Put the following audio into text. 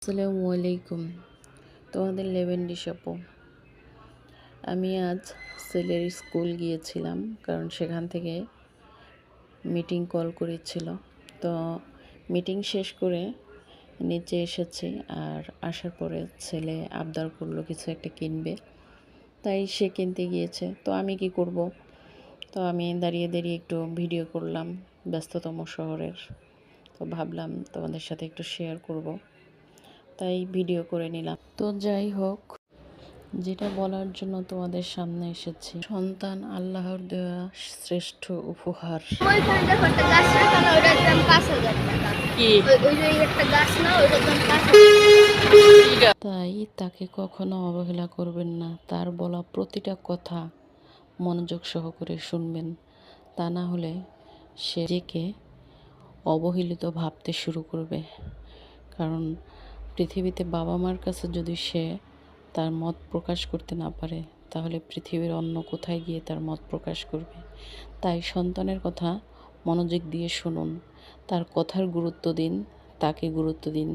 আসসালামু আলাইকুম। তোমাদের লেভেন্ডি আপু, আমি আজ ছেলের স্কুল গিয়েছিলাম, কারণ সেখান থেকে মিটিং কল করেছিল। তো মিটিং শেষ করে নিচে এসেছি, আর আসার পরে ছেলে আবদার করলো কিছু একটা কিনবে, তাই সে কিনতে গিয়েছে। তো আমি কি করব, তো আমি দাঁড়িয়ে দাঁড়িয়ে একটু ভিডিও করলাম ব্যস্ততম শহরের। তো ভাবলাম তোমাদের সাথে একটু শেয়ার করব, তাই ভিডিও করে নিলাম। তো যাই হোক, যেটা বলার জন্য তোমাদের সামনে এসেছি, সন্তান আল্লাহর দেওয়া শ্রেষ্ঠ উপহার। ওইখানে দেখো একটা গাছ রাখা না, ওটার দাম 5,000 টাকা। কি ওই যে একটা গাছ না, ওটার দাম 5,000। তাই তাকে কখনো অবহেলা করবেন না, তার বলা প্রতিটা কথা মনোযোগ সহকারে শুনবেন। তা না হলে সে নিজেকে অবহেলিত ভাবতে শুরু করবে। কারণ পৃথিবীতে বাবা মার কাছে যদি সে তার মত প্রকাশ করতে না পারে, তাহলে পৃথিবীর অন্য কোথায় গিয়ে তার মত প্রকাশ করবে। তাই সন্তানের কথা মনোযোগ দিয়ে শুনুন, তার কথার গুরুত্ব দিন, তাকে গুরুত্ব দিন।